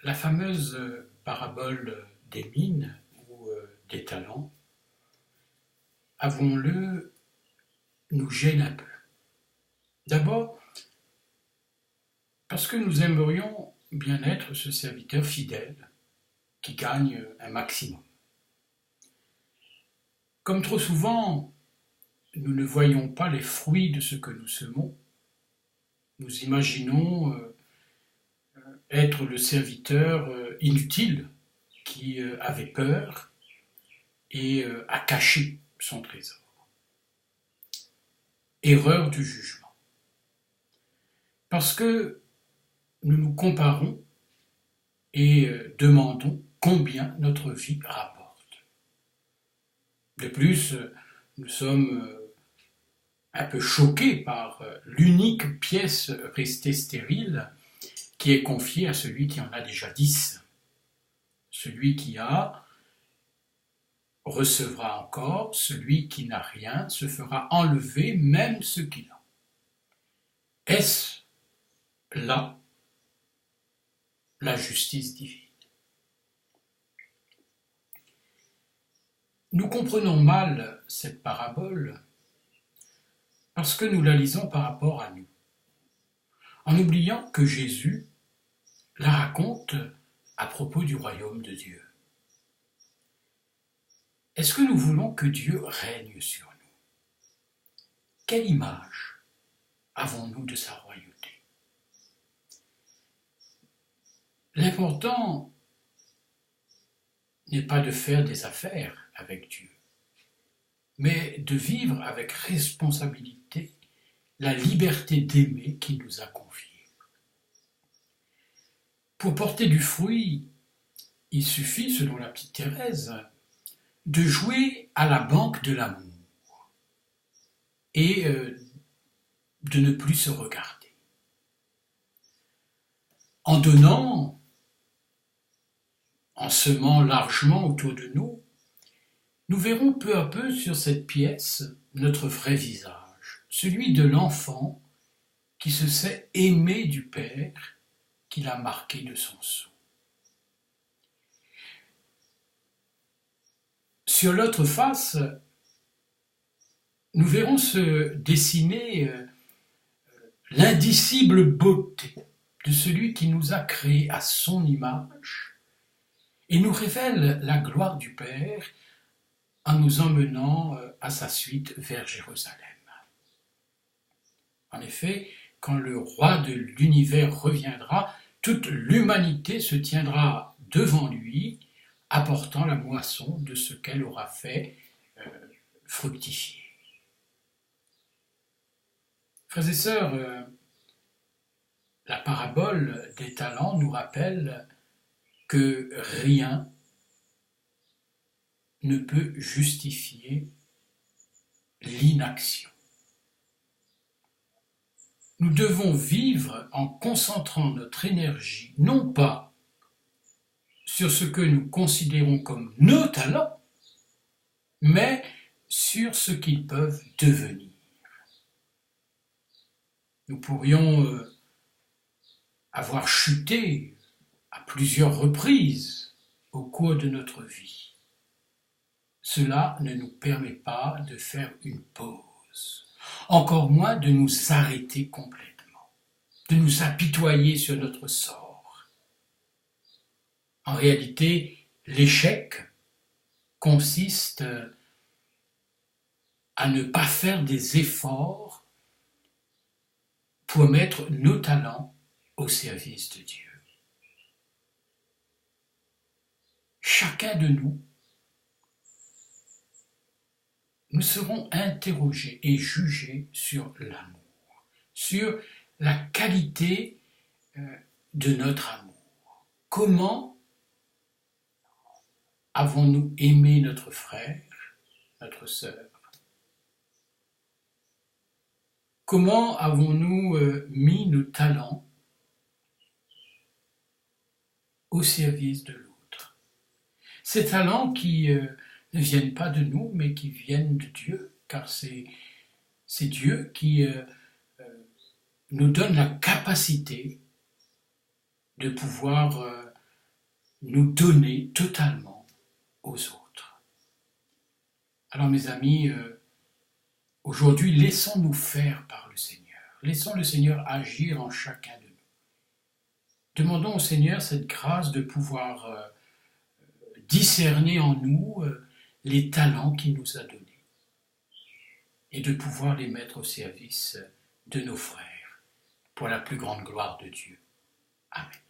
La fameuse parabole des mines ou des talents, avouons-le, nous gêne un peu. D'abord, parce que nous aimerions bien être ce serviteur fidèle qui gagne un maximum. Comme trop souvent, nous ne voyons pas les fruits de ce que nous semons. Nous imaginons être le serviteur inutile qui avait peur et a caché son trésor. Erreur du jugement. Parce que nous nous comparons et demandons combien notre vie rapporte. De plus, nous sommes un peu choqués par l'unique pièce restée stérile qui est confiée à celui qui en a déjà 10. Celui qui a recevra encore, celui qui n'a rien se fera enlever même ce qu'il a. Est-ce là la justice divine? Nous comprenons mal cette parabole parce que nous la lisons par rapport à nous, en oubliant que Jésus la raconte à propos du royaume de Dieu. Est-ce que nous voulons que Dieu règne sur nous? Quelle image avons-nous de sa royauté? L'important n'est pas de faire des affaires avec Dieu, mais de vivre avec responsabilité la liberté d'aimer qu'il nous a confiée. Pour porter du fruit, il suffit, selon la petite Thérèse, de jouer à la banque de l'amour et de ne plus se regarder. En donnant, en semant largement autour de nous, nous verrons peu à peu sur cette pièce notre vrai visage, celui de l'enfant qui se sait aimer du Père qui l'a marqué de son sceau. Sur l'autre face, nous verrons se dessiner l'indicible beauté de celui qui nous a créés à son image et nous révèle la gloire du Père en nous emmenant à sa suite vers Jérusalem. En effet, quand le roi de l'univers reviendra, toute l'humanité se tiendra devant lui, apportant la moisson de ce qu'elle aura fait fructifier. Frères et sœurs, la parabole des talents nous rappelle que rien ne peut justifier l'inaction. Nous devons vivre en concentrant notre énergie, non pas sur ce que nous considérons comme nos talents, mais sur ce qu'ils peuvent devenir. Nous pourrions avoir chuté à plusieurs reprises au cours de notre vie. Cela ne nous permet pas de faire une pause, encore moins de nous arrêter complètement, de nous apitoyer sur notre sort. En réalité, l'échec consiste à ne pas faire des efforts pour mettre nos talents au service de Dieu. Chacun de nous serons interrogés et jugés sur l'amour, sur la qualité de notre amour. Comment avons-nous aimé notre frère, notre sœur? Comment avons-nous mis nos talents au service de l'autre? Ces talents qui ne viennent pas de nous, mais qui viennent de Dieu, car c'est Dieu qui nous donne la capacité de pouvoir nous donner totalement aux autres. Alors mes amis, aujourd'hui, laissons-nous faire par le Seigneur. Laissons le Seigneur agir en chacun de nous. Demandons au Seigneur cette grâce de pouvoir discerner en nous les talents qu'il nous a donnés et de pouvoir les mettre au service de nos frères pour la plus grande gloire de Dieu. Amen.